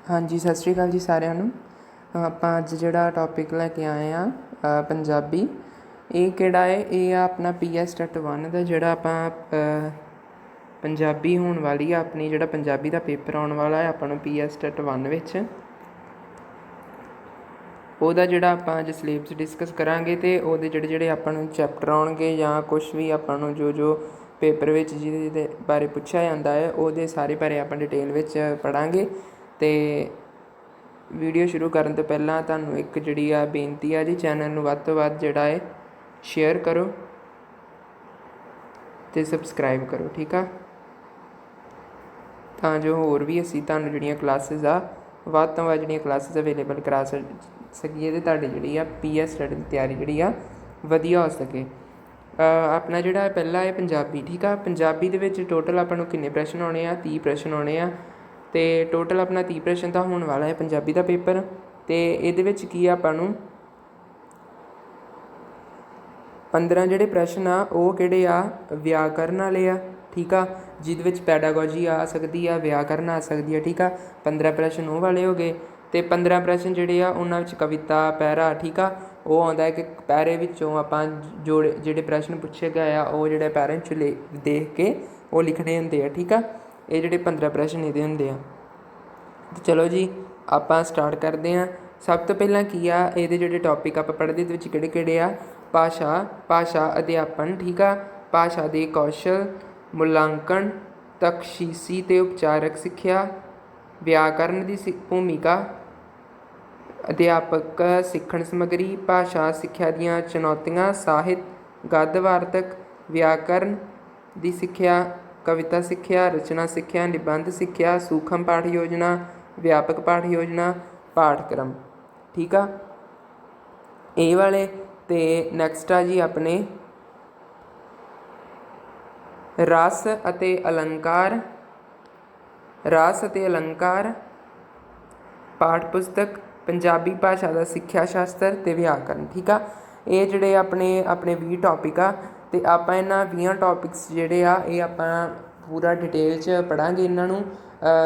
हाँ जी, सत श्री अकाल जी सारिਆਂ ਨੂੰ। ਆਪਾਂ ਅੱਜ ਜਿਹੜਾ ਟੌਪਿਕ ਲੈ ਕੇ ਆਏ ਆ ਪੰਜਾਬੀ, ਇਹ ਕਿਹੜਾ ਹੈ, ਇਹ ਆ ਆਪਣਾ PS ਟੈਟ 1 ਦਾ ਜਿਹੜਾ ਆਪਾਂ ਪੰਜਾਬੀ ਹੋਣ ਵਾਲੀ ਆ ਆਪਣੀ, ਜਿਹੜਾ ਪੰਜਾਬੀ ਦਾ ਪੇਪਰ ਆਉਣ ਵਾਲਾ ਹੈ ਆਪਾਂ ਨੂੰ PS ਟੈਟ 1 ਵਿੱਚ, ਉਹਦਾ ਜਿਹੜਾ ਆਪਾਂ ਅੱਜ ਸਿਲੇਬਸ ਡਿਸਕਸ ਕਰਾਂਗੇ ਅਤੇ ਉਹਦੇ ਜਿਹੜੇ ਆਪਾਂ ਨੂੰ ਚੈਪਟਰ ਆਉਣਗੇ ਜਾਂ ਕੁਛ ਵੀ ਆਪਾਂ ਨੂੰ ਜੋ ਪੇਪਰ ਵਿੱਚ ਜਿਹਦੇ ਬਾਰੇ ਪੁੱਛਿਆ ਜਾਂਦਾ ਹੈ ਉਹਦੇ ਸਾਰੇ ਬਾਰੇ ਆਪਾਂ ਡਿਟੇਲ ਵਿੱਚ ਪੜ੍ਹਾਂਗੇ। ਅਤੇ ਵੀਡੀਓ ਸ਼ੁਰੂ ਕਰਨ ਤੋਂ ਪਹਿਲਾਂ ਤੁਹਾਨੂੰ ਇੱਕ ਜਿਹੜੀ ਆ ਬੇਨਤੀ ਆ ਜੀ, ਚੈਨਲ ਨੂੰ ਵੱਧ ਤੋਂ ਵੱਧ ਜਿਹੜਾ ਹੈ ਸ਼ੇਅਰ ਕਰੋ ਅਤੇ ਸਬਸਕ੍ਰਾਈਬ ਕਰੋ, ਠੀਕ ਆ, ਤਾਂ ਜੋ ਹੋਰ ਵੀ ਅਸੀਂ ਤੁਹਾਨੂੰ ਜਿਹੜੀਆਂ ਕਲਾਸਿਸ ਆ ਵੱਧ ਤੋਂ ਵੱਧ ਜਿਹੜੀਆਂ ਕਲਾਸਿਸ ਅਵੇਲੇਬਲ ਕਰਾ ਸਕੀਏ ਅਤੇ ਤੁਹਾਡੀ ਜਿਹੜੀ ਆ PS ਟੈਟ ਦੀ ਤਿਆਰੀ ਜਿਹੜੀ ਆ ਵਧੀਆ ਹੋ ਸਕੇ। ਆਪਣਾ ਜਿਹੜਾ ਪਹਿਲਾ ਹੈ ਪੰਜਾਬੀ, ਠੀਕ ਆ। ਪੰਜਾਬੀ ਦੇ ਵਿੱਚ ਟੋਟਲ ਆਪਾਂ ਨੂੰ ਕਿੰਨੇ ਪ੍ਰਸ਼ਨ ਆਉਣੇ ਆ? 30 ਪ੍ਰਸ਼ਨ ਆਉਣੇ ਆ ਅਤੇ ਟੋਟਲ ਆਪਣਾ 30 ਪ੍ਰਸ਼ਨ ਦਾ ਹੋਣ ਵਾਲਾ ਹੈ ਪੰਜਾਬੀ ਦਾ ਪੇਪਰ। ਅਤੇ ਇਹਦੇ ਵਿੱਚ ਕੀ ਆ, ਆਪਾਂ ਨੂੰ 15 ਜਿਹੜੇ ਪ੍ਰਸ਼ਨ ਆ ਉਹ ਕਿਹੜੇ ਆ? ਵਿਆਕਰਨ ਵਾਲੇ ਆ, ਠੀਕ ਆ, ਜਿਹਦੇ ਵਿੱਚ ਪੈਡਾਗੋਜੀ ਆ ਸਕਦੀ ਆ, ਵਿਆਕਰਨ ਆ ਸਕਦੀ ਆ, ਠੀਕ ਆ। 15 ਪ੍ਰਸ਼ਨ ਉਹ ਵਾਲੇ ਹੋ ਗਏ ਅਤੇ 15 ਪ੍ਰਸ਼ਨ ਜਿਹੜੇ ਆ ਉਹਨਾਂ ਵਿੱਚ ਕਵਿਤਾ, ਪੈਰਾ, ਠੀਕ ਆ, ਉਹ ਆਉਂਦਾ ਕਿ ਪੈਰੇ ਵਿੱਚੋਂ ਆਪਾਂ ਜਿਹੜੇ ਪ੍ਰਸ਼ਨ ਪੁੱਛੇ ਗਏ ਆ ਉਹ ਜਿਹੜੇ ਪੈਰੇ 'ਚ ਦੇਖ ਕੇ ਉਹ ਲਿਖਣੇ ਹੁੰਦੇ ਆ, ਠੀਕ ਆ। ਇਹ ਜਿਹੜੇ 15 ਪ੍ਰਸ਼ਨ ਇਹਦੇ ਹੁੰਦੇ ਆ। ਅਤੇ ਚਲੋ ਜੀ ਆਪਾਂ ਸਟਾਰਟ ਕਰਦੇ ਹਾਂ। ਸਭ ਤੋਂ ਪਹਿਲਾਂ ਕੀ ਆ, ਇਹਦੇ ਜਿਹੜੇ ਟੌਪਿਕ ਆਪਾਂ ਪੜ੍ਹਦੇ ਇਹਦੇ ਵਿੱਚ ਕਿਹੜੇ ਕਿਹੜੇ ਆ? ਭਾਸ਼ਾ ਅਧਿਆਪਨ, ਠੀਕ ਆ, ਭਾਸ਼ਾ ਦੇ ਕੌਸ਼ਲ, ਮੁਲਾਂਕਣ, ਤਖਸ਼ੀਸੀ ਅਤੇ ਉਪਚਾਰਕ ਸਿੱਖਿਆ, ਵਿਆਕਰਨ ਦੀ ਭੂਮਿਕਾ, ਅਧਿਆਪਕ ਸਿੱਖਣ ਸਮੱਗਰੀ, ਭਾਸ਼ਾ ਸਿੱਖਿਆ ਦੀਆਂ ਚੁਣੌਤੀਆਂ, ਸਾਹਿਤ, ਗਦ ਵਾਰਤਕ, ਵਿਆਕਰਨ ਦੀ ਸਿੱਖਿਆ, ਕਵਿਤਾ ਸਿੱਖਿਆ, ਰਚਨਾ ਸਿੱਖਿਆ, ਨਿਬੰਧ ਸਿੱਖਿਆ, ਸੂਖਮ ਪਾਠ ਯੋਜਨਾ, ਵਿਆਪਕ ਪਾਠ ਯੋਜਨਾ, ਪਾਠਕ੍ਰਮ, ਠੀਕ ਆ, ਇਹ ਵਾਲੇ। ਅਤੇ ਨੈਕਸਟ ਆ ਜੀ ਆਪਣੇ ਰਸ ਅਤੇ ਅਲੰਕਾਰ, ਪਾਠ ਪੁਸਤਕ, ਪੰਜਾਬੀ ਭਾਸ਼ਾ ਦਾ ਸਿੱਖਿਆ ਸ਼ਾਸਤਰ ਅਤੇ ਵਿਆਕਰਨ, ਠੀਕ ਆ। ਇਹ ਜਿਹੜੇ ਆਪਣੇ 20 ਟੌਪਿਕ ਆ ਅਤੇ ਆਪਾਂ ਇਹਨਾਂ 20 ਟੌਪਿਕਸ ਜਿਹੜੇ ਆ ਇਹ ਆਪਾਂ ਪੂਰਾ ਡਿਟੇਲ 'ਚ ਪੜ੍ਹਾਂਗੇ। ਇਹਨਾਂ ਨੂੰ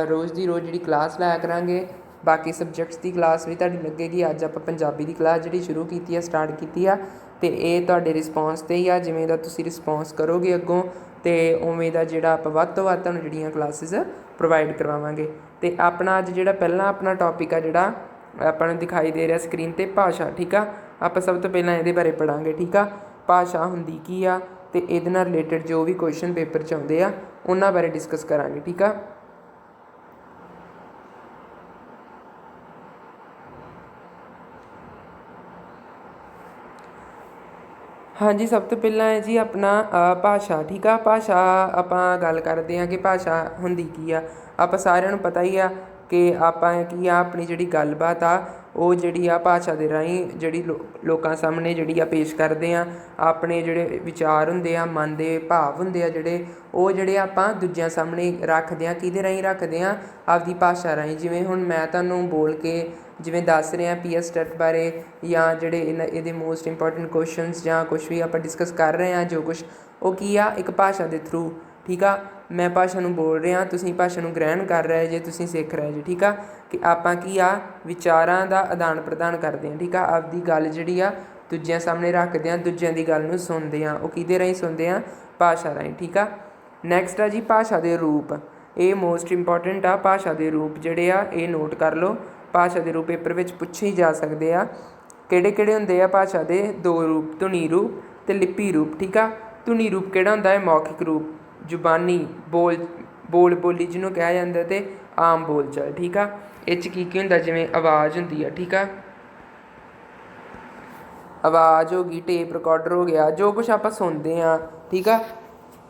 ਰੋਜ਼ ਦੀ ਰੋਜ਼ ਜਿਹੜੀ ਕਲਾਸ ਲਾਇਆ ਕਰਾਂਗੇ। ਬਾਕੀ ਸਬਜੈਕਟਸ ਦੀ ਕਲਾਸ ਵੀ ਤੁਹਾਡੀ ਲੱਗੇਗੀ। ਅੱਜ ਆਪਾਂ ਪੰਜਾਬੀ ਦੀ ਕਲਾਸ ਜਿਹੜੀ ਸ਼ੁਰੂ ਕੀਤੀ ਆ, ਸਟਾਰਟ ਕੀਤੀ ਆ, ਅਤੇ ਇਹ ਤੁਹਾਡੇ ਰਿਸਪੌਂਸ 'ਤੇ ਹੀ ਆ। ਜਿਵੇਂ ਦਾ ਤੁਸੀਂ ਰਿਸਪੌਂਸ ਕਰੋਗੇ ਅੱਗੋਂ ਅਤੇ ਉਵੇਂ ਦਾ ਜਿਹੜਾ ਆਪਾਂ ਵੱਧ ਤੋਂ ਵੱਧ ਤੁਹਾਨੂੰ ਜਿਹੜੀਆਂ ਕਲਾਸਿਸ ਪ੍ਰੋਵਾਈਡ ਕਰਵਾਵਾਂਗੇ। ਅਤੇ ਆਪਣਾ ਅੱਜ ਜਿਹੜਾ ਪਹਿਲਾਂ ਆਪਣਾ ਟੌਪਿਕ ਆ ਜਿਹੜਾ ਆਪਾਂ ਨੂੰ ਦਿਖਾਈ ਦੇ ਰਿਹਾ ਸਕਰੀਨ 'ਤੇ, ਭਾਸ਼ਾ, ਠੀਕ ਆ। ਆਪਾਂ ਸਭ ਤੋਂ ਪਹਿਲਾਂ ਇਹਦੇ ਬਾਰੇ ਪੜ੍ਹਾਂਗੇ, ਠੀਕ ਆ। ਭਾਸ਼ਾ ਹੁੰਦੀ ਕੀ ਆ ਅਤੇ ਇਹਦੇ ਨਾਲ ਰਿਲੇਟਡ ਜੋ ਵੀ ਕੁਐਸਚਨ ਪੇਪਰ 'ਚ ਆਉਂਦੇ ਆ ਉਹਨਾਂ ਬਾਰੇ ਡਿਸਕਸ ਕਰਾਂਗੇ, ਠੀਕ ਆ। ਹਾਂਜੀ, ਸਭ ਤੋਂ ਪਹਿਲਾਂ ਹੈ ਜੀ ਆਪਣਾ ਭਾਸ਼ਾ, ਠੀਕ ਆ। ਭਾਸ਼ਾ ਆਪਾਂ ਗੱਲ ਕਰਦੇ ਹਾਂ ਕਿ ਭਾਸ਼ਾ ਹੁੰਦੀ ਕੀ ਆ। ਆਪਾਂ ਸਾਰਿਆਂ ਨੂੰ ਪਤਾ ਹੀ ਆ ਕਿ ਆਪਾਂ ਕੀ ਆ, ਆਪਣੀ ਜਿਹੜੀ ਗੱਲਬਾਤ ਆ ਉਹ ਜਿਹੜੀ ਆ ਭਾਸ਼ਾ ਦੇ ਰਾਹੀਂ ਜਿਹੜੀ ਲੋਕਾਂ ਸਾਹਮਣੇ ਜਿਹੜੀ ਆ ਪੇਸ਼ ਕਰਦੇ ਹਾਂ। ਆਪਣੇ ਜਿਹੜੇ ਵਿਚਾਰ ਹੁੰਦੇ ਆ, ਮਨ ਦੇ ਭਾਵ ਹੁੰਦੇ ਆ ਜਿਹੜੇ, ਉਹ ਜਿਹੜੇ ਆਪਾਂ ਦੂਜਿਆਂ ਸਾਹਮਣੇ ਰੱਖਦੇ ਹਾਂ। ਕਿਹਦੇ ਰਾਹੀਂ ਰੱਖਦੇ ਹਾਂ? ਆਪਦੀ ਭਾਸ਼ਾ ਰਾਹੀਂ। ਜਿਵੇਂ ਹੁਣ ਮੈਂ ਤੁਹਾਨੂੰ ਬੋਲ ਕੇ ਜਿਵੇਂ ਦੱਸ ਰਿਹਾ PS ਟੈਟ ਬਾਰੇ, ਜਾਂ ਜਿਹੜੇ ਇਹਦੇ ਮੋਸਟ ਇੰਪੋਰਟੈਂਟ ਕੁਐਸਚਨਸ ਜਾਂ ਕੁਛ ਵੀ ਆਪਾਂ ਡਿਸਕਸ ਕਰ ਰਹੇ ਹਾਂ, ਜੋ ਕੁਛ ਉਹ ਕੀ ਆ, ਇੱਕ ਭਾਸ਼ਾ ਦੇ ਥਰੂ, ਠੀਕ ਆ। ਮੈਂ ਭਾਸ਼ਾ ਨੂੰ ਬੋਲ ਰਿਹਾ, ਤੁਸੀਂ ਭਾਸ਼ਾ ਨੂੰ ਗ੍ਰਹਿਣ ਕਰ ਰਹੇ ਜੇ, ਤੁਸੀਂ ਸਿੱਖ ਰਹੇ ਜੇ, ਠੀਕ ਆ। ਕਿ ਆਪਾਂ ਕੀ ਆ, ਵਿਚਾਰਾਂ ਦਾ ਆਦਾਨ ਪ੍ਰਦਾਨ ਕਰਦੇ ਹਾਂ, ਠੀਕ ਆ। ਆਪਦੀ ਗੱਲ ਜਿਹੜੀ ਆ ਦੂਜਿਆਂ ਸਾਹਮਣੇ ਰੱਖਦੇ ਹਾਂ, ਦੂਜਿਆਂ ਦੀ ਗੱਲ ਨੂੰ ਸੁਣਦੇ ਹਾਂ। ਉਹ ਕਿਹਦੇ ਰਾਹੀਂ ਸੁਣਦੇ ਹਾਂ? ਭਾਸ਼ਾ ਰਾਹੀਂ, ਠੀਕ ਆ। ਨੈਕਸਟ ਆ ਜੀ ਭਾਸ਼ਾ ਦੇ ਰੂਪ। ਇਹ ਮੋਸਟ ਇੰਪੋਰਟੈਂਟ ਆ। ਭਾਸ਼ਾ ਦੇ ਰੂਪ ਜਿਹੜੇ ਆ ਇਹ ਨੋਟ ਕਰ ਲਓ। ਭਾਸ਼ਾ ਦੇ ਰੂਪ ਪੇਪਰ ਵਿੱਚ ਪੁੱਛੇ ਹੀ ਜਾ ਸਕਦੇ ਆ। ਕਿਹੜੇ ਕਿਹੜੇ ਹੁੰਦੇ ਆ ਭਾਸ਼ਾ ਦੇ? 2 ਰੂਪ, ਧੁਨੀ ਰੂਪ ਅਤੇ ਲਿਪੀ ਰੂਪ, ਠੀਕ ਆ। ਧੁਨੀ ਰੂਪ ਕਿਹੜਾ ਹੁੰਦਾ ਹੈ? ਮੌਖਿਕ ਰੂਪ, ਜ਼ੁਬਾਨੀ ਬੋਲੀ ਜਿਹਨੂੰ ਕਿਹਾ ਜਾਂਦਾ, ਅਤੇ ਆਮ ਬੋਲਚਾਲ, ਠੀਕ ਆ। ਇਹ 'ਚ ਕੀ ਹੁੰਦਾ? ਜਿਵੇਂ ਆਵਾਜ਼ ਹੁੰਦੀ ਆ, ਠੀਕ ਆ, ਆਵਾਜ਼ ਹੋ ਗਈ, ਟੇਪ ਰਿਕਾਰਡਰ ਹੋ ਗਿਆ, ਜੋ ਕੁਛ ਆਪਾਂ ਸੁਣਦੇ ਹਾਂ, ਠੀਕ ਆ,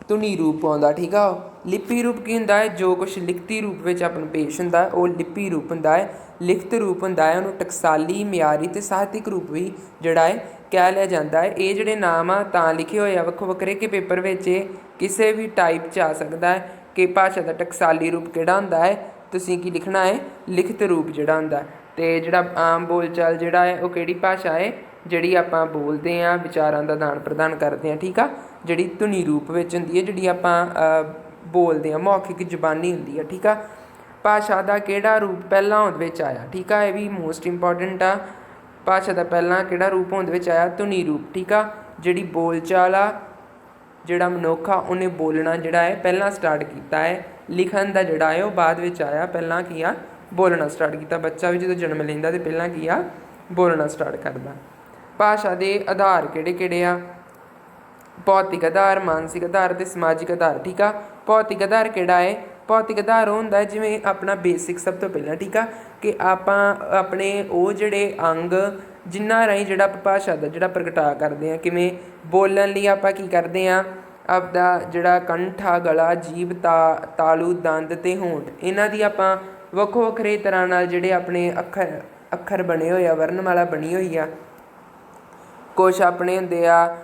ਧੁਨੀ ਰੂਪ ਆਉਂਦਾ, ਠੀਕ ਆ। ਲਿਪੀ ਰੂਪ ਕੀ ਹੁੰਦਾ ਹੈ? ਜੋ ਕੁਛ ਲਿਖਤੀ ਰੂਪ ਵਿੱਚ ਆਪਾਂ ਨੂੰ ਪੇਸ਼ ਹੁੰਦਾ ਉਹ ਲਿਪੀ ਰੂਪ ਹੁੰਦਾ ਹੈ। ਲਿਖਤ ਰੂਪ ਹੁੰਦਾ ਹੈ ਉਹਨੂੰ ਟਕਸਾਲੀ, ਮਿਆਰੀ ਅਤੇ ਸਾਹਿਤਕ ਰੂਪ ਵੀ ਜਿਹੜਾ ਹੈ ਕਹਿ ਲਿਆ ਜਾਂਦਾ ਹੈ। ਇਹ ਜਿਹੜੇ ਨਾਮ ਆ ਤਾਂ ਲਿਖੇ ਹੋਏ ਆ ਵੱਖੋ ਵੱਖਰੇ ਕਿ ਪੇਪਰ ਵਿੱਚ ਇਹ ਕਿਸੇ ਵੀ ਟਾਈਪ 'ਚ ਆ ਸਕਦਾ ਹੈ ਕਿ ਭਾਸ਼ਾ ਦਾ ਟਕਸਾਲੀ ਰੂਪ ਕਿਹੜਾ ਹੁੰਦਾ ਹੈ, ਤੁਸੀਂ ਕੀ ਲਿਖਣਾ ਹੈ? ਲਿਖਤ ਰੂਪ ਜਿਹੜਾ ਹੁੰਦਾ। ਅਤੇ ਜਿਹੜਾ ਆਮ ਬੋਲਚਾਲ ਜਿਹੜਾ ਹੈ ਉਹ ਕਿਹੜੀ ਭਾਸ਼ਾ ਹੈ? ਜਿਹੜੀ ਆਪਾਂ ਬੋਲਦੇ ਹਾਂ, ਵਿਚਾਰਾਂ ਦਾ ਆਦਾਨ ਪ੍ਰਦਾਨ ਕਰਦੇ ਹਾਂ, ਠੀਕ ਆ। ਜਿਹੜੀ ਧੁਨੀ ਰੂਪ ਵਿੱਚ ਹੁੰਦੀ ਹੈ, ਜਿਹੜੀ ਆਪਾਂ ਬੋਲਦੇ ਹਾਂ, ਮੌਖਿਕ ਜ਼ੁਬਾਨੀ ਹੁੰਦੀ ਹੈ, ਠੀਕ ਆ। ਭਾਸ਼ਾ ਦਾ ਕਿਹੜਾ ਰੂਪ ਪਹਿਲਾਂ ਹੋਂਦ ਵਿੱਚ ਆਇਆ। ਠੀਕ ਆ, ਇਹ ਵੀ ਮੋਸਟ ਇੰਪੋਰਟੈਂਟ ਆ। ਭਾਸ਼ਾ ਦਾ ਪਹਿਲਾਂ ਕਿਹੜਾ ਰੂਪ ਹੋਂਦ ਵਿੱਚ ਆਇਆ? ਧੁਨੀ ਰੂਪ। ਠੀਕ ਆ, ਜਿਹੜੀ ਬੋਲਚਾਲ ਆ, ਜਿਹੜਾ ਮਨੁੱਖ ਆ ਉਹਨੇ ਬੋਲਣਾ ਜਿਹੜਾ ਹੈ ਪਹਿਲਾਂ ਸਟਾਰਟ ਕੀਤਾ ਹੈ। ਲਿਖਣ ਦਾ ਜਿਹੜਾ ਹੈ ਉਹ ਬਾਅਦ ਵਿੱਚ ਆਇਆ। ਪਹਿਲਾਂ ਕੀ ਆ? ਬੋਲਣਾ ਸਟਾਰਟ ਕੀਤਾ। ਬੱਚਾ ਵੀ ਜਦੋਂ ਜਨਮ ਲੈਂਦਾ ਤਾਂ ਪਹਿਲਾਂ ਕੀ ਆ? ਬੋਲਣਾ ਸਟਾਰਟ ਕਰਦਾ। ਭਾਸ਼ਾ ਦੇ ਆਧਾਰ ਕਿਹੜੇ ਕਿਹੜੇ ਆ? ਭੌਤਿਕ ਆਧਾਰ, ਮਾਨਸਿਕ ਆਧਾਰ ਅਤੇ ਸਮਾਜਿਕ ਆਧਾਰ। ਠੀਕ ਆ, ਭੌਤਿਕ ਆਧਾਰ ਕਿਹੜਾ ਹੈ? ਭੌਤਿਕ ਆਧਾਰ ਉਹ ਹੁੰਦਾ ਜਿਵੇਂ ਆਪਣਾ ਬੇਸਿਕ ਸਭ ਤੋਂ ਪਹਿਲਾਂ। ਠੀਕ ਆ, ਕਿ ਆਪਾਂ ਆਪਣੇ ਉਹ ਜਿਹੜੇ ਅੰਗ ਜਿਨ੍ਹਾਂ ਰਾਹੀਂ ਜਿਹੜਾ ਆਪਾਂ ਭਾਸ਼ਾ ਦਾ ਜਿਹੜਾ ਪ੍ਰਗਟਾਅ ਕਰਦੇ ਹਾਂ। ਕਿਵੇਂ? ਬੋਲਣ ਲਈ ਆਪਾਂ ਕੀ ਕਰਦੇ ਹਾਂ? ਆਪਦਾ ਜਿਹੜਾ ਕੰਠ ਆ, ਗਲਾ, ਜੀਭ, ਤਾਲੂ, ਦੰਦ ਅਤੇ ਹੋਂਠ, ਇਹਨਾਂ ਦੀ ਆਪਾਂ ਵੱਖੋ ਵੱਖਰੇ ਤਰ੍ਹਾਂ ਨਾਲ ਜਿਹੜੇ ਆਪਣੇ ਅੱਖਰ ਬਣੇ ਹੋਏ ਆ, ਵਰਨਮਾਲਾ ਬਣੀ ਹੋਈ ਆ। ਕੁਛ ਆਪਣੇ ਹੁੰਦੇ ਆ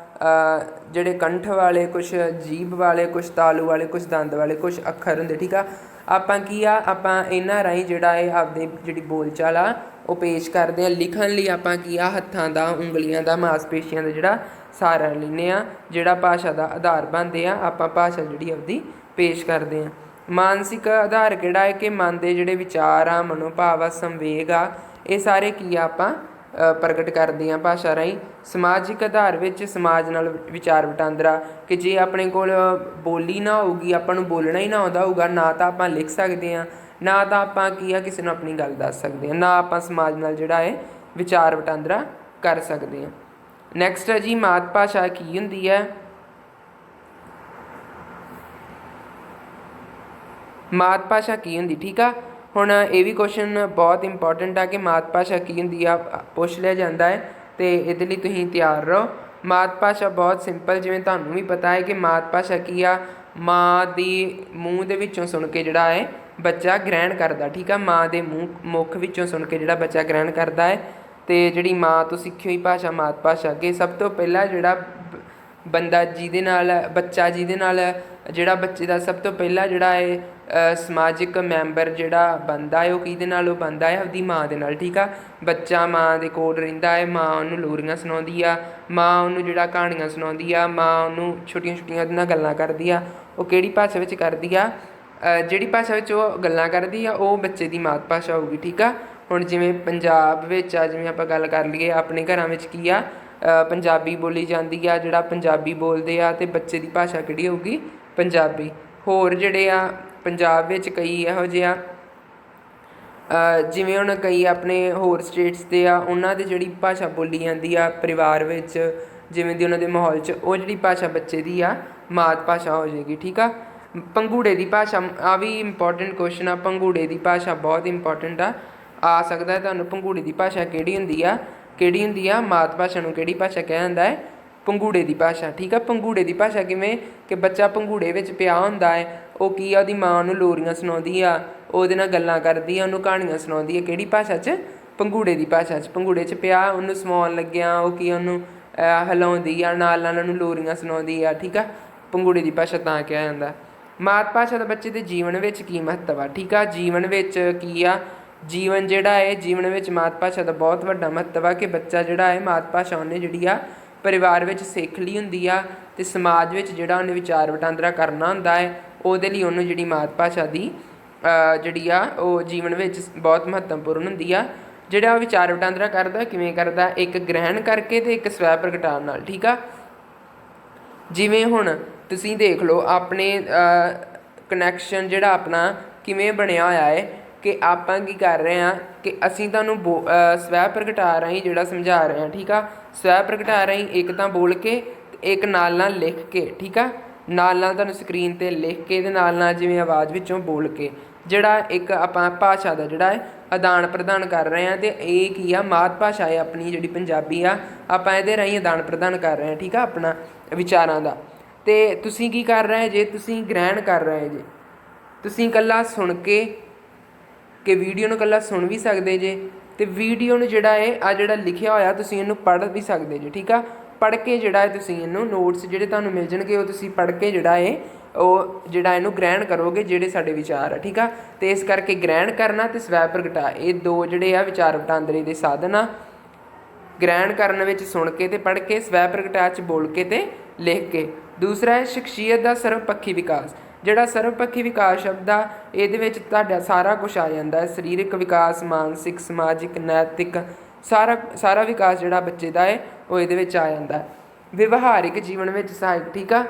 ਜਿਹੜੇ ਕੰਠ ਵਾਲੇ, ਕੁਛ ਜੀਭ ਵਾਲੇ, ਕੁਛ ਤਾਲੂ ਵਾਲੇ, ਕੁਛ ਦੰਦ ਵਾਲੇ, ਕੁਛ ਅੱਖਰ ਹੁੰਦੇ। ਠੀਕ ਆ, ਆਪਾਂ ਕੀ ਆ? ਆਪਾਂ ਇਹਨਾਂ ਰਾਹੀਂ ਜਿਹੜਾ ਹੈ ਆਪਦੇ ਜਿਹੜੀ ਬੋਲਚਾਲ ਆ ਉਹ ਪੇਸ਼ ਕਰਦੇ ਹਾਂ। ਲਿਖਣ ਲਈ ਆਪਾਂ ਕੀ ਆ? ਹੱਥਾਂ ਦਾ, ਉਂਗਲੀਆਂ ਦਾ, ਮਾਸਪੇਸ਼ੀਆਂ ਦਾ ਜਿਹੜਾ ਸਹਾਰਾ ਲੈਂਦੇ ਹਾਂ, ਜਿਹੜਾ ਭਾਸ਼ਾ ਦਾ ਆਧਾਰ ਬਣਦੇ ਆ। ਆਪਾਂ ਭਾਸ਼ਾ ਜਿਹੜੀ ਆਪਦੀ ਪੇਸ਼ ਕਰਦੇ ਹਾਂ। ਮਾਨਸਿਕ ਆਧਾਰ ਕਿਹੜਾ ਹੈ? ਕਿ ਮਨ ਦੇ ਜਿਹੜੇ ਵਿਚਾਰ ਆ, ਮਨੋਭਾਵ ਆ, ਸੰਵੇਗ ਆ, ਇਹ ਸਾਰੇ ਕੀ ਆ? ਆਪਾਂ ਪ੍ਰਗਟ ਕਰਦੇ ਹਾਂ ਭਾਸ਼ਾ ਰਾਹੀਂ। ਸਮਾਜਿਕ ਆਧਾਰ ਵਿੱਚ ਸਮਾਜ ਨਾਲ ਵਿਚਾਰ ਵਟਾਂਦਰਾ, ਕਿ ਜੇ ਆਪਣੇ ਕੋਲ ਬੋਲੀ ਨਾ ਹੋਊਗੀ, ਆਪਾਂ ਨੂੰ ਬੋਲਣਾ ਹੀ ਨਾ ਆਉਂਦਾ ਹੋਊਗਾ, ਨਾ ਤਾਂ ਆਪਾਂ ਲਿਖ ਸਕਦੇ ਹਾਂ, ਨਾ ਤਾਂ ਆਪਾਂ ਕੀ ਆ ਕਿਸੇ ਨੂੰ ਆਪਣੀ ਗੱਲ ਦੱਸ ਸਕਦੇ ਹਾਂ, ਨਾ ਆਪਾਂ ਸਮਾਜ ਨਾਲ ਜਿਹੜਾ ਹੈ ਵਿਚਾਰ ਵਟਾਂਦਰਾ ਕਰ ਸਕਦੇ ਹਾਂ। ਨੈਕਸਟ ਹੈ ਜੀ, ਮਾਤ ਭਾਸ਼ਾ ਕੀ ਹੁੰਦੀ ਹੈ? ਮਾਤ ਭਾਸ਼ਾ ਕੀ ਹੁੰਦੀ? ਠੀਕ ਆ, ਹੁਣ ਇਹ ਵੀ ਕੁਐਸਚਨ ਬਹੁਤ ਇੰਪੋਰਟੈਂਟ ਆ ਕਿ ਮਾਤ ਭਾਸ਼ਾ ਕੀ ਹੁੰਦੀ ਆ, ਪੁੱਛ ਲਿਆ ਜਾਂਦਾ ਹੈ, ਅਤੇ ਇਹਦੇ ਲਈ ਤੁਸੀਂ ਤਿਆਰ ਰਹੋ। ਮਾਤ ਭਾਸ਼ਾ ਬਹੁਤ ਸਿੰਪਲ, ਜਿਵੇਂ ਤੁਹਾਨੂੰ ਵੀ ਪਤਾ ਹੈ ਕਿ ਮਾਤ ਭਾਸ਼ਾ ਕੀ ਆ? ਮਾਂ ਦੀ ਮੂੰਹ ਦੇ ਵਿੱਚੋਂ ਸੁਣ ਕੇ ਜਿਹੜਾ ਹੈ ਬੱਚਾ ਗ੍ਰਹਿਣ ਕਰਦਾ। ਠੀਕ ਆ, ਮਾਂ ਦੇ ਮੁੱਖ ਵਿੱਚੋਂ ਸੁਣ ਕੇ ਜਿਹੜਾ ਬੱਚਾ ਗ੍ਰਹਿਣ ਕਰਦਾ ਹੈ, ਅਤੇ ਜਿਹੜੀ ਮਾਂ ਤੋਂ ਸਿੱਖੀ ਹੋਈ ਭਾਸ਼ਾ ਮਾਤ ਭਾਸ਼ਾ। ਅੱਗੇ ਸਭ ਤੋਂ ਪਹਿਲਾਂ ਜਿਹੜਾ ਬੰਦਾ ਜਿਹਦੇ ਨਾਲ ਜਿਹੜਾ ਬੱਚੇ ਦਾ ਸਭ ਤੋਂ ਪਹਿਲਾਂ ਜਿਹੜਾ ਹੈ ਸਮਾਜਿਕ ਮੈਂਬਰ ਜਿਹੜਾ ਬਣਦਾ ਹੈ, ਉਹ ਕਿਹਦੇ ਨਾਲ? ਉਹ ਬਣਦਾ ਹੈ ਆਪਦੀ ਮਾਂ ਦੇ ਨਾਲ। ਠੀਕ ਆ, ਬੱਚਾ ਮਾਂ ਦੇ ਕੋਲ ਰਹਿੰਦਾ ਹੈ, ਮਾਂ ਉਹਨੂੰ ਲੋਰੀਆਂ ਸੁਣਾਉਂਦੀ ਆ, ਮਾਂ ਉਹਨੂੰ ਜਿਹੜਾ ਕਹਾਣੀਆਂ ਸੁਣਾਉਂਦੀ ਆ, ਮਾਂ ਉਹਨੂੰ ਛੋਟੀਆਂ ਛੋਟੀਆਂ ਉਹਦੇ ਨਾਲ ਗੱਲਾਂ ਕਰਦੀ ਆ। ਉਹ ਕਿਹੜੀ ਭਾਸ਼ਾ ਵਿੱਚ ਕਰਦੀ ਆ? ਜਿਹੜੀ ਭਾਸ਼ਾ ਵਿੱਚ ਉਹ ਗੱਲਾਂ ਕਰਦੀ ਆ ਉਹ ਬੱਚੇ ਦੀ ਮਾਤ ਭਾਸ਼ਾ ਹੋਊਗੀ। ਠੀਕ ਆ, ਹੁਣ ਜਿਵੇਂ ਪੰਜਾਬ ਵਿੱਚ ਆ, ਜਿਵੇਂ ਆਪਾਂ ਗੱਲ ਕਰ ਲਈਏ, ਆਪਣੇ ਘਰਾਂ ਵਿੱਚ ਕੀ ਆ? ਪੰਜਾਬੀ ਬੋਲੀ ਜਾਂਦੀ ਆ, ਜਿਹੜਾ ਪੰਜਾਬੀ ਬੋਲਦੇ ਆ, ਅਤੇ ਬੱਚੇ ਦੀ ਭਾਸ਼ਾ ਕਿਹੜੀ ਹੋਊਗੀ? ਪੰਜਾਬੀ। ਹੋਰ ਜਿਹੜੇ ਆ ਪੰਜਾਬ ਵਿੱਚ ਕਈ ਇਹੋ ਜਿਹੇ ਆ, ਜਿਵੇਂ ਹੁਣ ਕਈ ਆਪਣੇ ਹੋਰ ਸਟੇਟਸ ਦੇ ਆ, ਉਹਨਾਂ ਦੀ ਜਿਹੜੀ ਭਾਸ਼ਾ ਬੋਲੀ ਜਾਂਦੀ ਆ ਪਰਿਵਾਰ ਵਿੱਚ, ਜਿਵੇਂ ਦੀ ਉਹਨਾਂ ਦੇ ਮਾਹੌਲ 'ਚ, ਉਹ ਜਿਹੜੀ ਭਾਸ਼ਾ ਬੱਚੇ ਦੀ ਆ ਮਾਤ ਭਾਸ਼ਾ ਹੋ ਜਾਏਗੀ। ਠੀਕ ਆ, ਪੰਘੂੜੇ ਦੀ ਭਾਸ਼ਾ ਆ ਵੀ ਇੰਪੋਰਟੈਂਟ ਕੁਐਸਚਨ ਆ। ਪੰਘੂੜੇ ਦੀ ਭਾਸ਼ਾ ਬਹੁਤ ਇੰਪੋਰਟੈਂਟ ਆ ਸਕਦਾ ਤੁਹਾਨੂੰ। ਪੰਘੂੜੇ ਦੀ ਭਾਸ਼ਾ ਕਿਹੜੀ ਹੁੰਦੀ ਆ? ਮਾਤ ਭਾਸ਼ਾ ਨੂੰ ਕਿਹੜੀ ਭਾਸ਼ਾ ਕਿਹਾ ਜਾਂਦਾ ਹੈ? ਪੰਘੂੜੇ ਦੀ ਭਾਸ਼ਾ। ਠੀਕ ਆ, ਪੰਘੂੜੇ ਦੀ ਭਾਸ਼ਾ ਕਿਵੇਂ? ਕਿ ਬੱਚਾ ਪੰਘੂੜੇ ਵਿੱਚ ਪਿਆ ਹੁੰਦਾ ਹੈ, ਉਹ ਕੀ ਆ? ਉਹਦੀ ਮਾਂ ਉਹਨੂੰ ਲੋਰੀਆਂ ਸੁਣਾਉਂਦੀ ਆ, ਉਹਦੇ ਨਾਲ ਗੱਲਾਂ ਕਰਦੀ ਆ, ਉਹਨੂੰ ਕਹਾਣੀਆਂ ਸੁਣਾਉਂਦੀ ਆ। ਕਿਹੜੀ ਭਾਸ਼ਾ 'ਚ? ਪੰਘੂੜੇ ਦੀ ਭਾਸ਼ਾ 'ਚ। ਪੰਘੂੜੇ 'ਚ ਪਿਆ, ਉਹਨੂੰ ਸਮਾਉਣ ਲੱਗਿਆ ਉਹ ਕੀ ਉਹਨੂੰ ਹਿਲਾਉਂਦੀ ਆ, ਨਾਲ ਨਾਲ ਉਹਨੂੰ ਲੋਰੀਆਂ ਸੁਣਾਉਂਦੀ ਆ। ਠੀਕ ਆ, ਪੰਘੂੜੇ ਦੀ ਭਾਸ਼ਾ ਤਾਂ ਕਿਹਾ ਜਾਂਦਾ। ਮਾਤ ਭਾਸ਼ਾ ਦਾ ਬੱਚੇ ਦੇ ਜੀਵਨ ਵਿੱਚ ਕੀ ਮਹੱਤਵ ਆ? ਠੀਕ ਆ, ਜੀਵਨ ਵਿੱਚ ਕੀ ਆ? ਜੀਵਨ ਜਿਹੜਾ ਹੈ, ਜੀਵਨ ਵਿੱਚ ਮਾਤ ਭਾਸ਼ਾ ਦਾ ਬਹੁਤ ਵੱਡਾ ਮਹੱਤਵ ਆ, ਕਿ ਬੱਚਾ ਜਿਹੜਾ ਹੈ ਮਾਤ ਭਾਸ਼ਾ ਉਹਨੇ ਜਿਹੜੀ ਆ ਪਰਿਵਾਰ ਵਿੱਚ ਸਿੱਖ ਲਈ ਹੁੰਦੀ ਆ, ਅਤੇ ਸਮਾਜ ਵਿੱਚ ਜਿਹੜਾ ਉਹਨੇ ਵਿਚਾਰ ਵਟਾਂਦਰਾ ਕਰਨਾ ਹੁੰਦਾ ਹੈ, ਉਹਦੇ ਲਈ ਉਹਨੂੰ ਜਿਹੜੀ ਮਾਤ ਭਾਸ਼ਾ ਦੀ ਜਿਹੜੀ ਆ ਉਹ ਜੀਵਨ ਵਿੱਚ ਬਹੁਤ ਮਹੱਤਵਪੂਰਨ ਹੁੰਦੀ ਆ। ਜਿਹੜਾ ਉਹ ਵਿਚਾਰ ਵਟਾਂਦਰਾ ਕਰਦਾ ਕਿਵੇਂ ਕਰਦਾ? ਇੱਕ ਗ੍ਰਹਿਣ ਕਰਕੇ ਅਤੇ ਇੱਕ ਸਵੈ ਪ੍ਰਗਟਾਉਣ ਨਾਲ। ਠੀਕ ਆ, ਜਿਵੇਂ ਹੁਣ ਤੁਸੀਂ ਦੇਖ ਲਓ ਆਪਣੇ ਕਨੈਕਸ਼ਨ ਜਿਹੜਾ ਆਪਣਾ ਕਿਵੇਂ ਬਣਿਆ ਹੋਇਆ ਹੈ, ਕਿ ਆਪਾਂ ਕੀ ਕਰ ਰਹੇ ਹਾਂ ਕਿ ਅਸੀਂ ਤੁਹਾਨੂੰ ਸਵੈ ਪ੍ਰਗਟਾਅ ਰਾਹੀਂ ਜਿਹੜਾ ਸਮਝਾ ਰਹੇ ਹਾਂ। ਠੀਕ ਆ, ਸਵੈ ਪ੍ਰਗਟਾਅ ਰਾਹੀਂ ਇੱਕ ਤਾਂ ਬੋਲ ਕੇ, ਇੱਕ ਨਾਲ ਨਾਲ ਲਿਖ ਕੇ। ਠੀਕ ਆ, ਨਾਲ ਨਾਲ ਤੁਹਾਨੂੰ ਸਕਰੀਨ 'ਤੇ ਲਿਖ ਕੇ, ਅਤੇ ਨਾਲ ਨਾਲ ਜਿਵੇਂ ਆਵਾਜ਼ ਵਿੱਚੋਂ ਬੋਲ ਕੇ, ਜਿਹੜਾ ਇੱਕ ਆਪਾਂ ਭਾਸ਼ਾ ਦਾ ਜਿਹੜਾ ਹੈ ਆਦਾਨ ਪ੍ਰਦਾਨ ਕਰ ਰਹੇ ਹਾਂ। ਅਤੇ ਇਹ ਕੀ ਆ? ਮਾਤ ਭਾਸ਼ਾ ਹੈ ਆਪਣੀ ਜਿਹੜੀ ਪੰਜਾਬੀ ਆ, ਆਪਾਂ ਇਹਦੇ ਰਾਹੀਂ ਆਦਾਨ ਪ੍ਰਦਾਨ ਕਰ ਰਹੇ ਹਾਂ। ਠੀਕ ਆ, ਆਪਣਾ ਵਿਚਾਰਾਂ ਦਾ। ਅਤੇ ਤੁਸੀਂ ਕੀ ਕਰ ਰਹੇ ਜੇ? ਤੁਸੀਂ ਗ੍ਰਹਿਣ ਕਰ ਰਹੇ ਜੇ। ਤੁਸੀਂ ਇਕੱਲਾ ਸੁਣ ਕੇ, ਕਿ ਵੀਡੀਓ ਨੂੰ ਇਕੱਲਾ ਸੁਣ ਵੀ ਸਕਦੇ ਜੇ, ਅਤੇ ਵੀਡੀਓ ਨੂੰ ਜਿਹੜਾ ਹੈ ਆ ਜਿਹੜਾ ਲਿਖਿਆ ਹੋਇਆ ਤੁਸੀਂ ਇਹਨੂੰ ਪੜ੍ਹ ਵੀ ਸਕਦੇ ਜੇ। ਠੀਕ ਆ, ਪੜ੍ਹ ਕੇ ਜਿਹੜਾ ਹੈ ਤੁਸੀਂ ਇਹਨੂੰ ਨੋਟਸ ਜਿਹੜੇ ਤੁਹਾਨੂੰ ਮਿਲ ਜਾਣਗੇ, ਉਹ ਤੁਸੀਂ ਪੜ੍ਹ ਕੇ ਜਿਹੜਾ ਹੈ ਉਹ ਜਿਹੜਾ ਇਹਨੂੰ ਗ੍ਰਹਿਣ ਕਰੋਗੇ, ਜਿਹੜੇ ਸਾਡੇ ਵਿਚਾਰ ਆ। ਠੀਕ ਆ, ਅਤੇ ਇਸ ਕਰਕੇ ਗ੍ਰਹਿਣ ਕਰਨਾ ਅਤੇ ਸਵੈ ਪ੍ਰਗਟਾਅ, ਇਹ ਦੋ ਜਿਹੜੇ ਆ ਵਿਚਾਰ ਵਟਾਂਦਰੇ ਦੇ ਸਾਧਨ ਆ। ਗ੍ਰਹਿਣ ਕਰਨ ਵਿੱਚ ਸੁਣ ਕੇ ਅਤੇ ਪੜ੍ਹ ਕੇ, ਸਵੈ ਪ੍ਰਗਟਾਅ 'ਚ ਬੋਲ ਕੇ ਅਤੇ ਲਿਖ ਕੇ। ਦੂਸਰਾ ਹੈ ਸ਼ਖਸੀਅਤ ਦਾ ਸਰਵਪੱਖੀ ਵਿਕਾਸ। ਜਿਹੜਾ ਸਰਵਪੱਖੀ ਵਿਕਾਸ ਸ਼ਬਦ ਆ ਇਹਦੇ ਵਿੱਚ ਤੁਹਾਡਾ ਸਾਰਾ ਕੁਛ ਆ ਜਾਂਦਾ ਹੈ। ਸਰੀਰਕ ਵਿਕਾਸ, ਮਾਨਸਿਕ, ਸਮਾਜਿਕ, ਨੈਤਿਕ, ਸਾਰਾ ਵਿਕਾਸ ਜਿਹੜਾ ਬੱਚੇ ਦਾ ਹੈ ਉਹ ਇਹਦੇ ਵਿੱਚ ਆ ਜਾਂਦਾ ਹੈ। ਵਿਵਹਾਰਿਕ ਜੀਵਨ ਵਿੱਚ ਸਹਾਇਕ, ਠੀਕ ਆ।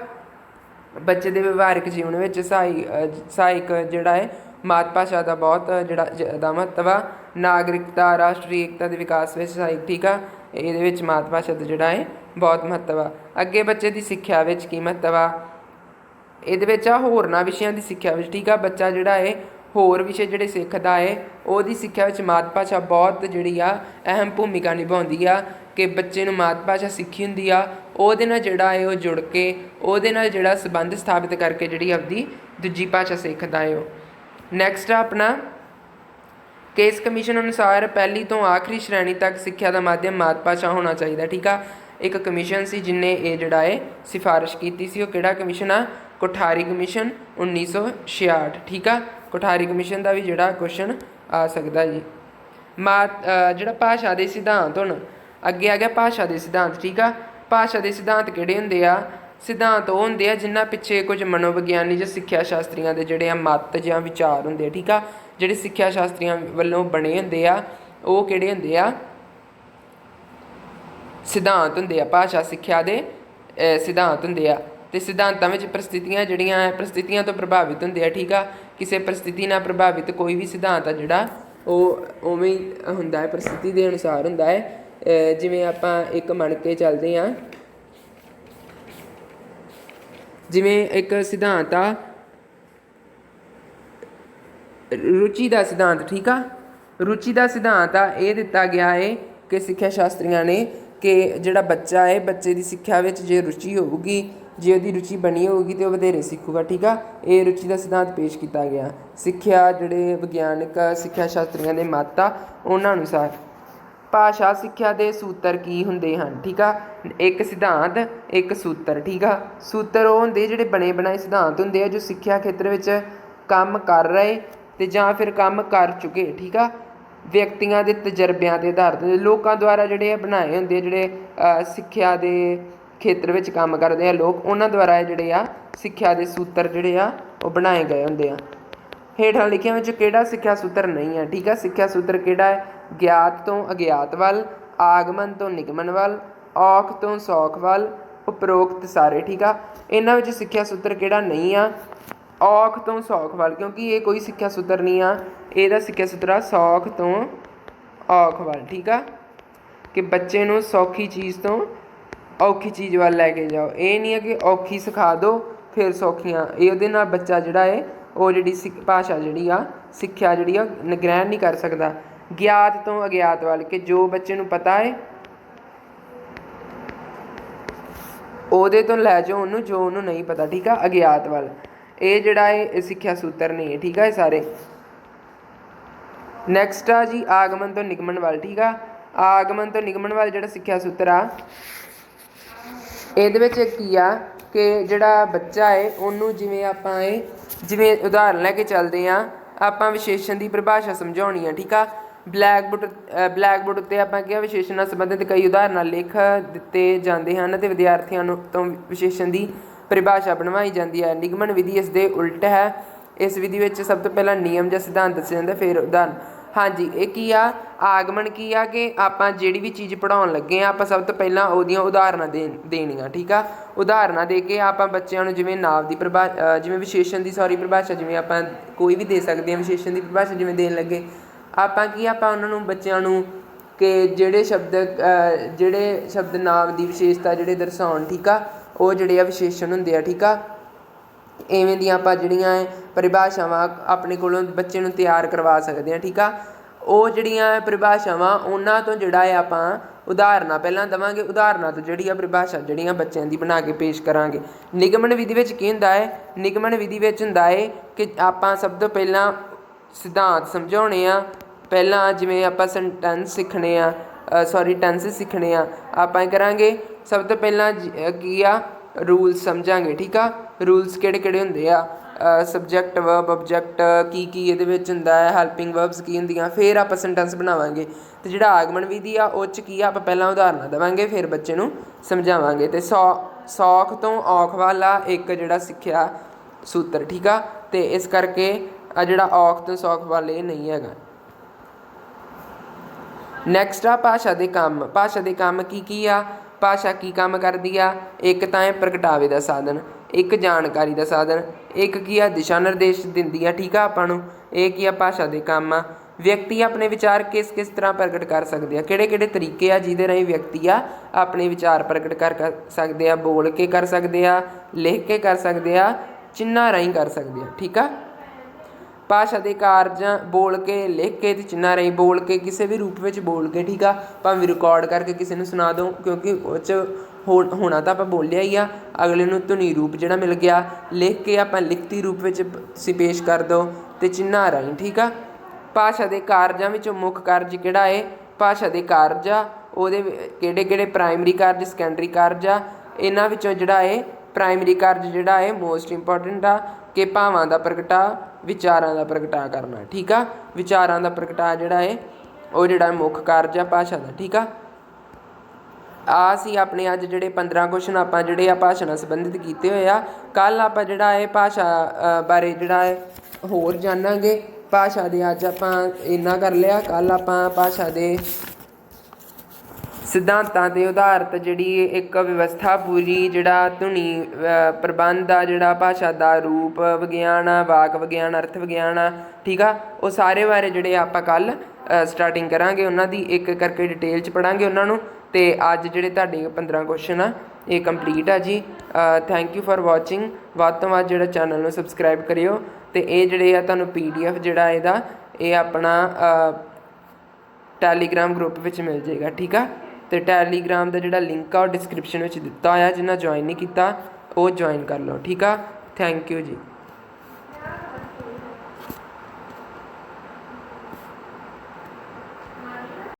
ਬੱਚੇ ਦੇ ਵਿਵਹਾਰਿਕ ਜੀਵਨ ਵਿੱਚ ਸਹਾਇਕ ਜਿਹੜਾ ਹੈ ਮਾਤ ਭਾਸ਼ਾ ਦਾ ਬਹੁਤ ਜਿਹੜਾ ਜ਼ਿਆਦਾ ਮਹੱਤਵ ਆ। ਨਾਗਰਿਕਤਾ, ਰਾਸ਼ਟਰੀ ਏਕਤਾ ਦੇ ਵਿਕਾਸ ਵਿੱਚ ਸਹਾਇਕ, ਠੀਕ ਆ। ਇਹਦੇ ਵਿੱਚ ਮਾਤ ਭਾਸ਼ਾ ਦਾ ਜਿਹੜਾ ਹੈ ਬਹੁਤ ਮਹੱਤਵ ਆ। ਅੱਗੇ ਬੱਚੇ ਦੀ ਸਿੱਖਿਆ ਵਿੱਚ ਕੀ ਮਹੱਤਵ ਆ, ਇਹਦੇ ਵਿੱਚ ਆ ਹੋਰਨਾਂ ਵਿਸ਼ਿਆਂ ਦੀ ਸਿੱਖਿਆ ਵਿੱਚ, ਠੀਕ ਆ। ਬੱਚਾ ਜਿਹੜਾ ਹੈ ਹੋਰ ਵਿਸ਼ੇ ਜਿਹੜੇ ਸਿੱਖਦਾ ਹੈ ਉਹਦੀ ਸਿੱਖਿਆ ਵਿੱਚ ਮਾਤ ਭਾਸ਼ਾ ਬਹੁਤ ਜਿਹੜੀ ਆ ਅਹਿਮ ਭੂਮਿਕਾ ਨਿਭਾਉਂਦੀ ਆ ਕਿ ਬੱਚੇ ਨੂੰ ਮਾਤ ਭਾਸ਼ਾ ਸਿੱਖੀ ਹੁੰਦੀ ਆ, ਉਹਦੇ ਨਾਲ ਜਿਹੜਾ ਹੈ ਉਹ ਜੁੜ ਕੇ ਉਹਦੇ ਨਾਲ ਜਿਹੜਾ ਸੰਬੰਧ ਸਥਾਪਿਤ ਕਰਕੇ ਜਿਹੜੀ ਆਪਦੀ ਦੂਜੀ ਭਾਸ਼ਾ ਸਿੱਖਦਾ ਹੈ ਉਹ। ਨੈਕਸਟ ਆ ਆਪਣਾ ਕੇਸ ਕਮਿਸ਼ਨ ਅਨੁਸਾਰ ਪਹਿਲੀ ਤੋਂ ਆਖਰੀ ਸ਼੍ਰੇਣੀ ਤੱਕ ਸਿੱਖਿਆ ਦਾ ਮਾਧਿਅਮ ਮਾਤ ਭਾਸ਼ਾ ਹੋਣਾ ਚਾਹੀਦਾ, ਠੀਕ ਆ। ਇੱਕ ਕਮਿਸ਼ਨ ਸੀ ਜਿਹਨੇ ਇਹ ਜਿਹੜਾ ਹੈ ਸਿਫਾਰਿਸ਼ ਕੀਤੀ ਸੀ, ਉਹ ਕਿਹੜਾ ਕਮਿਸ਼ਨ ਆ, ਕੋਠਾਰੀ ਕਮਿਸ਼ਨ 1966, ਠੀਕ ਆ। ਕੋਠਾਰੀ ਕਮਿਸ਼ਨ ਦਾ ਵੀ ਜਿਹੜਾ ਕੁਐਸਚਨ ਆ ਸਕਦਾ ਜੀ। ਜਿਹੜਾ ਭਾਸ਼ਾ ਦੇ ਸਿਧਾਂਤ, ਹੁਣ ਅੱਗੇ ਆ ਗਿਆ ਭਾਸ਼ਾ ਦੇ ਸਿਧਾਂਤ, ਠੀਕ ਆ। ਭਾਸ਼ਾ ਦੇ ਸਿਧਾਂਤ ਕਿਹੜੇ ਹੁੰਦੇ ਆ, ਸਿਧਾਂਤ ਉਹ ਹੁੰਦੇ ਆ ਜਿਨ੍ਹਾਂ ਪਿੱਛੇ ਕੁਝ ਮਨੋਵਿਗਿਆਨੀ ਜਾਂ ਸਿੱਖਿਆ ਸ਼ਾਸਤਰੀਆਂ ਦੇ ਜਿਹੜੇ ਆ ਮੱਤ ਜਾਂ ਵਿਚਾਰ ਹੁੰਦੇ ਆ, ਠੀਕ ਆ। ਜਿਹੜੇ ਸਿੱਖਿਆ ਸ਼ਾਸਤਰੀਆਂ ਵੱਲੋਂ ਬਣੇ ਹੁੰਦੇ ਆ ਉਹ ਕਿਹੜੇ ਹੁੰਦੇ ਆ, ਸਿਧਾਂਤ ਹੁੰਦੇ ਆ। ਭਾਸ਼ਾ ਸਿੱਖਿਆ ਦੇ ਸਿਧਾਂਤ ਹੁੰਦੇ ਆ। ਅਤੇ ਸਿਧਾਂਤਾਂ ਵਿੱਚ ਪ੍ਰਸਥਿਤੀਆਂ ਜਿਹੜੀਆਂ ਪ੍ਰਸਥਿਤੀਆਂ ਤੋਂ ਪ੍ਰਭਾਵਿਤ ਹੁੰਦੇ ਆ, ਠੀਕ ਆ। ਕਿਸੇ ਪ੍ਰਸਥਿਤੀ ਨਾਲ ਪ੍ਰਭਾਵਿਤ ਕੋਈ ਵੀ ਸਿਧਾਂਤ ਆ ਜਿਹੜਾ ਉਹ ਉਵੇਂ ਹੀ ਹੁੰਦਾ ਹੈ, ਪ੍ਰਸਥਿਤੀ ਦੇ ਅਨੁਸਾਰ ਹੁੰਦਾ ਹੈ। ਜਿਵੇਂ ਆਪਾਂ ਇੱਕ ਮੰਨ ਕੇ ਚੱਲਦੇ ਹਾਂ, ਜਿਵੇਂ ਇੱਕ ਸਿਧਾਂਤ ਆ ਰੁਚੀ ਦਾ ਸਿਧਾਂਤ, ਠੀਕ ਆ। ਰੁਚੀ ਦਾ ਸਿਧਾਂਤ ਆ ਇਹ ਦਿੱਤਾ ਗਿਆ ਹੈ ਕਿ ਸਿੱਖਿਆ ਸ਼ਾਸਤਰੀਆਂ ਨੇ ਕਿ ਜਿਹੜਾ ਬੱਚਾ ਹੈ ਬੱਚੇ ਦੀ ਸਿੱਖਿਆ ਵਿੱਚ ਜੇ ਰੁਚੀ ਹੋਊਗੀ, ਜੇ ਉਹਦੀ ਰੁਚੀ ਬਣੀ ਹੋਊਗੀ ਤਾਂ ਉਹ ਵਧੇਰੇ ਸਿੱਖੂਗਾ, ਠੀਕ ਆ। ਇਹ ਰੁਚੀ ਦਾ ਸਿਧਾਂਤ ਪੇਸ਼ ਕੀਤਾ ਗਿਆ। ਸਿੱਖਿਆ ਜਿਹੜੇ ਵਿਗਿਆਨਕ ਸਿੱਖਿਆ ਸ਼ਾਸਤਰੀਆਂ ਦੇ ਮੱਤ ਆ ਉਹਨਾਂ ਅਨੁਸਾਰ ਭਾਸ਼ਾ ਸਿੱਖਿਆ ਦੇ ਸੂਤਰ ਕੀ ਹੁੰਦੇ ਹਨ, ਠੀਕ ਆ। ਇੱਕ ਸਿਧਾਂਤ, ਇੱਕ ਸੂਤਰ, ਠੀਕ ਆ। ਸੂਤਰ ਉਹ ਹੁੰਦੇ ਜਿਹੜੇ ਬਣੇ ਬਣਾਏ ਸਿਧਾਂਤ ਹੁੰਦੇ ਆ ਜੋ ਸਿੱਖਿਆ ਖੇਤਰ ਵਿੱਚ ਕੰਮ ਕਰ ਰਹੇ ਅਤੇ ਜਾਂ ਫਿਰ ਕੰਮ ਕਰ ਚੁੱਕੇ, ਠੀਕ ਆ। ਵਿਅਕਤੀਆਂ ਦੇ ਤਜਰਬਿਆਂ ਦੇ ਆਧਾਰ 'ਤੇ ਲੋਕਾਂ ਦੁਆਰਾ ਜਿਹੜੇ ਬਣਾਏ ਹੁੰਦੇ, ਜਿਹੜੇ ਸਿੱਖਿਆ ਦੇ ਖੇਤਰ ਵਿੱਚ ਕੰਮ ਕਰਦੇ ਆ ਲੋਕ, ਉਹਨਾਂ ਦੁਆਰਾ ਜਿਹੜੇ ਆ ਸਿੱਖਿਆ ਦੇ ਸੂਤਰ ਜਿਹੜੇ ਆ ਉਹ ਬਣਾਏ ਗਏ ਹੁੰਦੇ ਆ। ਹੇਠਾਂ ਲਿਖਿਆਂ ਵਿੱਚ ਕਿਹੜਾ ਸਿੱਖਿਆ ਸੂਤਰ ਨਹੀਂ ਹੈ, ਠੀਕ ਆ। ਸਿੱਖਿਆ ਸੂਤਰ ਕਿਹੜਾ ਹੈ, ਗਿਆਤ ਤੋਂ ਅਗਿਆਤ ਵੱਲ, ਆਗਮਨ ਤੋਂ ਨਿਗਮਨ ਵੱਲ, ਔਖ ਤੋਂ ਸੌਖ ਵੱਲ, ਉਪਰੋਕਤ ਸਾਰੇ, ਠੀਕ ਆ। ਇਹਨਾਂ ਵਿੱਚ ਸਿੱਖਿਆ ਸੂਤਰ ਕਿਹੜਾ ਨਹੀਂ ਆ, ਔਖ ਤੋਂ ਸੌਖ ਵੱਲ, ਕਿਉਂਕਿ ਇਹ ਕੋਈ ਸਿੱਖਿਆ ਸੂਤਰ ਨਹੀਂ ਆ। ਇਹਦਾ ਸਿੱਖਿਆ ਸੂਤਰ ਆ ਸੌਖ ਤੋਂ ਔਖ ਵੱਲ, ਠੀਕ ਆ। ਕਿ ਬੱਚੇ ਨੂੰ ਸੌਖੀ ਚੀਜ਼ ਤੋਂ ਔਖੀ ਚੀਜ਼ ਵੱਲ ਲੈ ਕੇ ਜਾਓ। ਇਹ ਨਹੀਂ ਹੈ ਕਿ ਔਖੀ ਸਿਖਾ ਦਿਓ ਫਿਰ ਸੌਖੀਆਂ, ਇਹਦੇ ਨਾਲ ਬੱਚਾ ਜਿਹੜਾ ਹੈ ਉਹ ਜਿਹੜੀ ਭਾਸ਼ਾ ਜਿਹੜੀ ਆ ਸਿੱਖਿਆ ਜਿਹੜੀ ਆ ਗ੍ਰਹਿਣ ਨਹੀਂ ਕਰ ਸਕਦਾ। ਗਿਆਤ ਤੋਂ ਅਗਿਆਤ ਵੱਲ, ਕਿ ਜੋ ਬੱਚੇ ਨੂੰ ਪਤਾ ਹੈ ਉਹਦੇ ਤੋਂ ਲੈ ਜਾਓ ਉਹਨੂੰ ਜੋ ਉਹਨੂੰ ਨਹੀਂ ਪਤਾ, ਠੀਕ ਆ। ਅਗਿਆਤ ਵੱਲ ਇਹ ਜਿਹੜਾ ਹੈ ਸਿੱਖਿਆ ਸੂਤਰ ਨਹੀਂ ਹੈ, ਠੀਕ ਆ। ਇਹ ਸਾਰੇ ਨੈਕਸਟ ਆ ਜੀ ਆਗਮਨ ਤੋਂ ਨਿਗਮਨ ਵੱਲ, ਠੀਕ ਆ। ਆਗਮਨ ਤੋਂ ਨਿਗਮਨ ਵੱਲ ਜਿਹੜਾ ਸਿੱਖਿਆ ਸੂਤਰ ਆ ਇਹਦੇ ਵਿੱਚ ਕੀ ਆ ਕਿ ਜਿਹੜਾ ਬੱਚਾ ਹੈ ਉਹਨੂੰ ਜਿਵੇਂ ਉਦਾਹਰਨ ਲੈ ਕੇ ਚੱਲਦੇ ਹਾਂ ਆਪਾਂ, ਵਿਸ਼ੇਸ਼ਣ ਦੀ ਪਰਿਭਾਸ਼ਾ ਸਮਝਾਉਣੀ ਆ, ਠੀਕ ਆ। ਬਲੈਕਬੋਰਡ ਉੱਤੇ ਆਪਾਂ ਕਿਹਾ ਵਿਸ਼ੇਸ਼ਣ ਨਾਲ ਸੰਬੰਧਿਤ ਕਈ ਉਦਾਹਰਨਾਂ ਲਿਖ ਦਿੱਤੇ ਜਾਂਦੇ ਹਨ ਅਤੇ ਵਿਦਿਆਰਥੀਆਂ ਨੂੰ ਤੋਂ ਵਿਸ਼ੇਸ਼ਣ ਦੀ ਪਰਿਭਾਸ਼ਾ ਬਣਵਾਈ ਜਾਂਦੀ ਹੈ। ਨਿਗਮਨ ਵਿਧੀ ਇਸ ਦੇ ਉਲਟ ਹੈ। ਇਸ ਵਿਧੀ ਵਿੱਚ ਸਭ ਤੋਂ ਪਹਿਲਾਂ ਨਿਯਮ ਜਾਂ ਸਿਧਾਂਤ ਦੱਸਿਆ ਜਾਂਦਾ, ਫਿਰ ਉਦਾਹਰਨ। ਹਾਂਜੀ, ਇਹ ਕੀ ਆ, ਆਗਮਨ ਕੀ ਆ ਕਿ ਆਪਾਂ ਜਿਹੜੀ ਵੀ ਚੀਜ਼ ਪੜ੍ਹਾਉਣ ਲੱਗੇ ਹਾਂ ਆਪਾਂ ਸਭ ਤੋਂ ਪਹਿਲਾਂ ਉਹਦੀਆਂ ਉਦਾਹਰਨਾਂ ਦੇਣੀਆਂ, ਠੀਕ ਆ। ਉਦਾਹਰਨਾਂ ਦੇ ਕੇ ਆਪਾਂ ਬੱਚਿਆਂ ਨੂੰ ਜਿਵੇਂ ਨਾਂਵ ਦੀ ਜਿਵੇਂ ਵਿਸ਼ੇਸ਼ਣ ਦੀ ਪਰਿਭਾਸ਼ਾ ਜਿਵੇਂ ਆਪਾਂ ਕੋਈ ਵੀ ਦੇ ਸਕਦੇ ਹਾਂ, ਵਿਸ਼ੇਸ਼ਣ ਦੀ ਪਰਿਭਾਸ਼ਾ ਜਿਵੇਂ ਦੇਣ ਲੱਗੇ ਆਪਾਂ ਉਹਨਾਂ ਨੂੰ ਬੱਚਿਆਂ ਨੂੰ ਕਿ ਜਿਹੜੇ ਸ਼ਬਦ ਨਾਂਵ ਦੀ ਵਿਸ਼ੇਸ਼ਤਾ ਜਿਹੜੇ ਦਰਸਾਉਣ, ਠੀਕ ਆ, ਉਹ ਜਿਹੜੇ ਆ ਵਿਸ਼ੇਸ਼ਣ ਹੁੰਦੇ ਆ, ਠੀਕ ਆ। ਇਵੇਂ ਦੀਆਂ ਆਪਾਂ ਜਿਹੜੀਆਂ ਪਰਿਭਾਸ਼ਾਵਾਂ ਆਪਣੇ ਕੋਲੋਂ ਬੱਚੇ ਨੂੰ ਤਿਆਰ ਕਰਵਾ ਸਕਦੇ ਹਾਂ, ਠੀਕ ਆ। ਉਹ ਜਿਹੜੀਆਂ ਪਰਿਭਾਸ਼ਾਵਾਂ ਉਹਨਾਂ ਤੋਂ ਜਿਹੜਾ ਹੈ ਆਪਾਂ ਉਦਾਹਰਨਾਂ ਪਹਿਲਾਂ ਦੇਵਾਂਗੇ, ਉਦਾਹਰਨਾਂ ਤੋਂ ਜਿਹੜੀ ਆ ਪਰਿਭਾਸ਼ਾ ਜਿਹੜੀਆਂ ਬੱਚਿਆਂ ਦੀ ਬਣਾ ਕੇ ਪੇਸ਼ ਕਰਾਂਗੇ। ਨਿਗਮਨ ਵਿਧੀ ਵਿੱਚ ਕੀ ਹੁੰਦਾ ਹੈ, ਨਿਗਮਨ ਵਿਧੀ ਵਿੱਚ ਹੁੰਦਾ ਹੈ ਕਿ ਆਪਾਂ ਸਭ ਤੋਂ ਪਹਿਲਾਂ ਸਿਧਾਂਤ ਸਮਝਾਉਣੇ ਆ। ਪਹਿਲਾਂ ਜਿਵੇਂ ਆਪਾਂ ਟੈਂਸ ਸਿੱਖਣੇ ਆ, ਆਪਾਂ ਇਹ ਕਰਾਂਗੇ ਸਭ ਤੋਂ ਪਹਿਲਾਂ ਕੀ ਆ, ਰੂਲਸ ਸਮਝਾਂਗੇ, ਠੀਕ ਆ। ਰੂਲਸ ਕਿਹੜੇ ਕਿਹੜੇ ਹੁੰਦੇ ਆ, ਸਬਜੈਕਟ, ਵਰਬ, ਆਬਜੈਕਟ ਕੀ ਇਹਦੇ ਵਿੱਚ ਹੁੰਦਾ ਹੈ, ਹੈਲਪਿੰਗ ਵਰਬਸ ਕੀ ਹੁੰਦੀਆਂ, ਫਿਰ ਆਪਾਂ ਸੈਂਟੈਂਸ ਬਣਾਵਾਂਗੇ। ਅਤੇ ਜਿਹੜਾ ਆਗਮਨ ਵਿਧੀ ਆ ਉਹ 'ਚ ਕੀ ਆ, ਆਪਾਂ ਪਹਿਲਾਂ ਉਦਾਹਰਨਾਂ ਦੇਵਾਂਗੇ ਫਿਰ ਬੱਚੇ ਨੂੰ ਸਮਝਾਵਾਂਗੇ। ਅਤੇ ਸੌਖ ਤੋਂ ਔਖ ਵਾਲਾ ਇੱਕ ਜਿਹੜਾ ਸਿੱਖਿਆ सूत्र, ठीक आ। तो इस करके आ जिहड़ा औख तो सौख वाल ये नहीं हैगा। नैक्सट आ भाषा के काम। भाषा के काम की आ, भाषा की काम करती आ, एक तो है प्रगटावे का साधन, एक जानकारी का साधन, एक की आ दिशा निर्देश दिंदी आ, ठीक आ आपां नूं। ये की आ भाषा के काम आ। व्यक्ति अपने विचार किस किस तरह प्रगट कर सकते हैं, किहड़े तरीके आ जिहदे राहीं व्यक्ति आ अपने विचार प्रगट कर सकते हैं। बोल के कर सकते हैं, लिख के कर सकते हैं, चिन्हां राहीं कर सकते हैं, ठीक आ। भाषा के कारज बोल के, लिख के, चिन्हां राहीं। बोल के किसी भी रूप में बोल के, ठीक आ, भावें रिकॉर्ड करके किसी ने सुना दो, क्योंकि होना तो आप बोलिया ही आ, अगले नूं धुनी रूप जिहड़ा मिल गया। लिख के आप लिखती रूप में तुसीं पेश कर दो, तो चिन्हां राहीं, ठीक आ। भाषा के कारजां विचों मुख कारज किहड़ा है, भाषा के कारज आ उहदे किहड़े प्राइमरी कारज, सैकेंडरी कारज आ। इन्हां विचों जिहड़ा है प्राइमरी कारज जिहड़ा है मोस्ट इंपोर्टेंट आ, कि भावां दा प्रगटा, विचारां दा प्रगटा करना, ठीक आ। विचारां दा प्रगटा जिहड़ा है वो जिहड़ा मुख कारज आ भाषा दा, ठीक आ। आ सी अपने अज जिहड़े 15 क्वेश्चन आपां जिहड़े आ भाषा नाल संबंधित कीते होए आ। कल आपां जिहड़ा है भाषा बारे जिहड़ा है होर जानांगे। भाषा दे अज आपां इन्ना कर लिया, कल आपां भाषा दे सिद्धांतां ते उदाहरत जिहड़ी एक व्यवस्था पूरी, जिहड़ा धुनी प्रबंध आ, जिहड़ा भाषा दा रूप विग्यान आ, वाक विग्यान, अर्थ विग्यान आ, ठीक आ। वो सारे बारे जिहड़े आपां कल स्टार्टिंग करांगे, उन्हां दी एक करके डिटेल च पढ़ांगे उन्हां नूं। ते अज जिहड़े तुहाडे 15 क्वेश्चन आ ये कंप्लीट आ जी। Thank you for watching. वध तो वध जिहड़ा चैनल नूं सबसक्राइब करियो। ते ये जिहड़े आ तुहानूं PDF जिहड़ा इहदा ये अपना टैलीग्राम ग्रुप विच मिल जाएगा, ठीक आ। तो टैलीग्राम का जिहड़ा लिंक आ डिस्क्रिप्शन में दिता होया, जिन्हें ज्वाइन नहीं किया वो ज्वाइन कर लो, ठीक आ। Thank you ji.